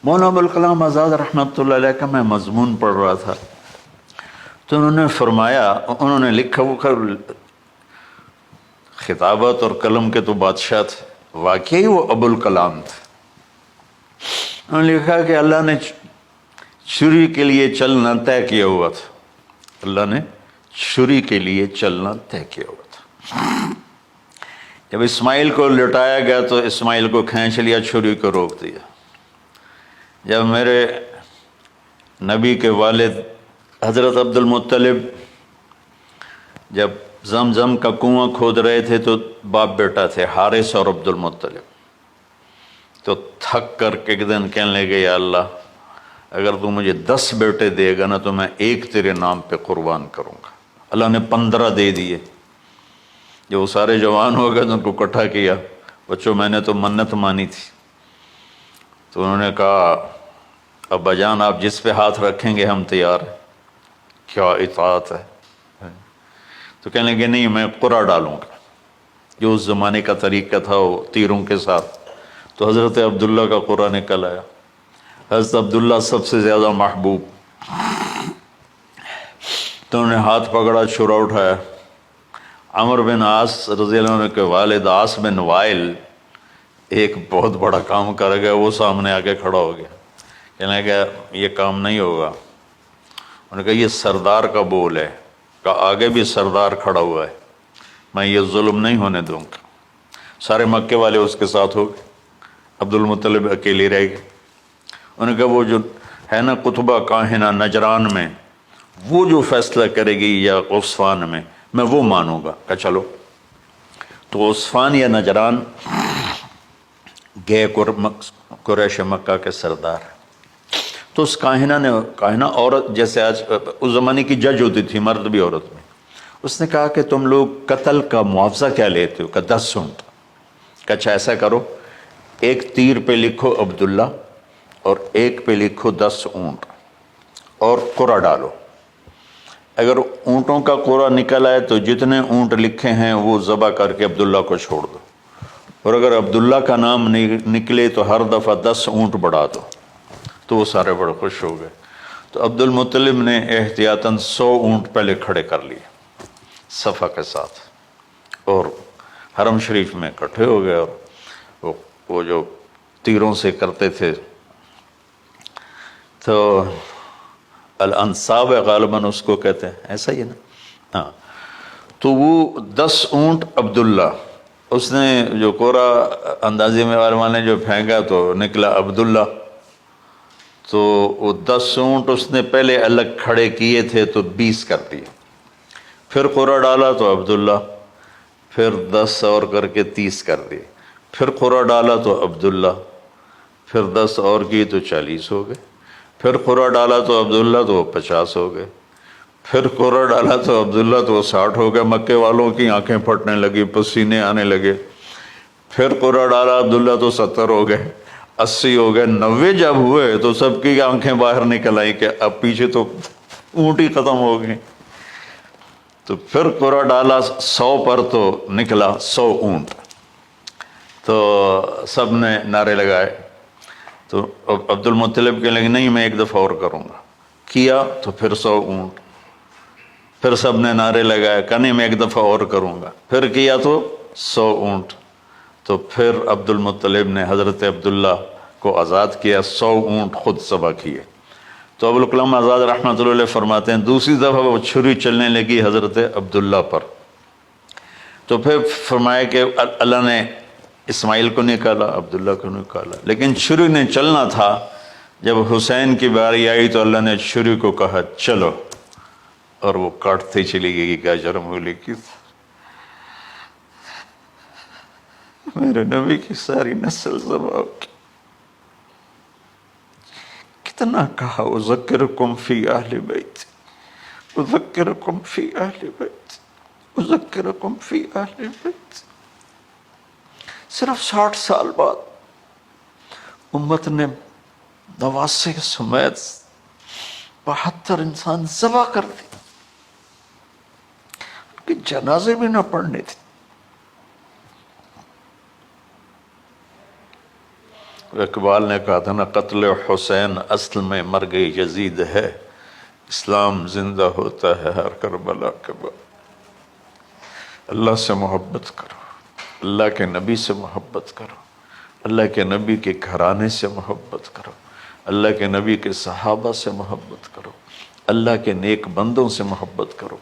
مولانا ابوالکلام آزاد رحمۃ اللہ علیہ کا میں مضمون پڑھ رہا تھا تو انہوں نے فرمایا، انہوں نے لکھا وہ خطابت اور قلم کے تو بادشاہ تھے، واقعی وہ ابوالکلام تھے۔ انہوں نے لکھا کہ اللہ نے چھری کے لیے چلنا طے کیا ہوا تھا، اللہ نے چھری کے لیے چلنا طے کیا ہوا تھا۔ جب اسماعیل کو لٹایا گیا تو اسماعیل کو کھینچ لیا، چھری کو روک دیا۔ جب میرے نبی کے والد حضرت عبد المطلب جب زمزم کا کنواں کھود رہے تھے تو باپ بیٹا تھے، حارث اور عبد المطلب، تو تھک کر کے ایک دن کہنے لگے یا اللہ اگر تو مجھے 10 بیٹے دے گا نا تو میں ایک تیرے نام پہ قربان کروں گا۔ اللہ نے 15 دے دیے۔ جب وہ سارے جوان ہو گئے تو ان کو اکٹھا کیا، بچوں میں نے تو منت مانی تھی، تو انہوں نے کہا ابا جان آپ جس پہ ہاتھ رکھیں گے ہم تیار ہیں، کیا اطاعت ہے۔ تو کہنے لگے نہیں میں قرعہ ڈالوں گا، جو اس زمانے کا طریقہ تھا وہ تیروں کے ساتھ۔ تو حضرت عبداللہ کا قرعہ نکل آیا، حضرت عبداللہ سب سے زیادہ محبوب، تو انہوں نے ہاتھ پکڑا، چھرا اٹھایا۔ عمر بن عاص رضی اللہ عنہ کے والد عاص بن وائل ایک بہت بڑا کام کر گیا، وہ سامنے آ کے کھڑا ہو گیا، کہنے لگا یہ کام نہیں ہوگا۔ انہوں نے کہا یہ سردار کا بول ہے، کہا آگے بھی سردار کھڑا ہوا ہے، میں یہ ظلم نہیں ہونے دوں گا۔ سارے مکے والے اس کے ساتھ ہو گئے، عبد المطلب اکیلے رہ گئے۔ انہوں نے کہا وہ جو ہے نا قطبہ کاہنہ نجران میں، وہ جو فیصلہ کرے گی یا عصفان میں وہ مانوں گا۔ کہا چلو۔ تو عصفان یا نجران گئے قریش مکہ کے سردار، تو اس کاہنہ عورت، جیسے آج اس زمانے کی جج ہوتی تھی مرد بھی عورت میں، اس نے کہا کہ تم لوگ قتل کا معاوضہ کیا لیتے ہو؟ کہ 10 اونٹ۔ کہ اچھا ایسا کرو، ایک تیر پہ لکھو عبداللہ اور ایک پہ لکھو 10 اونٹ اور قرعہ ڈالو۔ اگر اونٹوں کا قرعہ نکل آئے تو جتنے اونٹ لکھے ہیں وہ ذبح کر کے عبداللہ کو چھوڑ دو، اور اگر عبداللہ کا نام نکلے تو ہر دفعہ 10 اونٹ بڑھا دو۔ تو وہ سارے بڑے خوش ہو گئے۔ تو عبد المطلب نے احتیاطاً 100 اونٹ پہلے کھڑے کر لیے صفا کے ساتھ، اور حرم شریف میں اکٹھے ہو گئے، اور وہ جو تیروں سے کرتے تھے تو الانصاب غالباً اس کو کہتے ہیں، ایسا ہی ہے نا؟ ہاں۔ تو وہ 10 اونٹ عبداللہ، اس نے جو قرعہ اندازی میں والے جو پھینکا تو نکلا عبداللہ، تو وہ 10 اونٹ اس نے پہلے الگ کھڑے کیے تھے تو 20 کر دیے، پھر قرعہ ڈالا تو عبداللہ، پھر 10 اور کر کے 30 کر دیے، پھر قرعہ ڈالا تو عبداللہ، پھر 10 اور کی تو 40 ہو گئے، پھر قرعہ ڈالا تو عبداللہ تو 50 ہو گئے، پھر قرعہ ڈالا تو عبداللہ تو 60 ہو گئے۔ مکے والوں کی آنکھیں پھٹنے لگی، پسینے آنے لگے۔ پھر قرعہ ڈالا عبداللہ تو 70 ہو گئے، 80 ہو گئے، 90 جب ہوئے تو سب کی آنکھیں باہر نکل آئیں کہ اب پیچھے تو اونٹ ہی ختم ہو گئے۔ تو پھر قرعہ ڈالا 100 پر تو نکلا 100 اونٹ، تو سب نے نعرے لگائے۔ تو عبد المطلب کہنے لگے نہیں میں ایک دفعہ اور کروں گا، کیا تو پھر 100 اونٹ، پھر سب نے نعرے لگائے، کہا نہیں میں ایک دفعہ اور کروں گا، پھر کیا تو 100 اونٹ۔ تو پھر عبد المطلب نے حضرت عبداللہ کو آزاد کیا، 100 اونٹ خود ذبح کیے۔ تو ابوالکلام آزاد رحمۃ اللہ علیہ فرماتے ہیں دوسری دفعہ وہ چھری چلنے لگی حضرت عبداللہ پر، تو پھر فرمایا کہ اللہ نے اسماعیل کو نکالا، عبداللہ کو نکالا، لیکن چھری نے چلنا تھا۔ جب حسین کی باری آئی تو اللہ نے چھری کو کہا چلو، اور وہ کاٹتے چلی گئی گاجر مولی کی۔ میرے نبی کی ساری نسل ذبح ہو گئی۔ کتنا کہا اذکرکم فی اہل بیت، اذکرکم فی اہل بیت، اذکرکم فی اہل بیت۔ صرف 60 سال بعد امت نے 89 سمیت 72 انسان ذبح کر دی، ان کے جنازے بھی نہ پڑھنے تھے۔ اقبال نے کہا تھا نا، قتل حسین اصل میں مرگ یزید ہے، اسلام زندہ ہوتا ہے ہر کربلا کے بعد۔ اللہ سے محبت کرو، اللہ کے نبی سے محبت کرو، اللہ کے نبی کے گھرانے سے محبت کرو، اللہ کے نبی کے صحابہ سے محبت کرو، اللہ کے نیک بندوں سے محبت کرو۔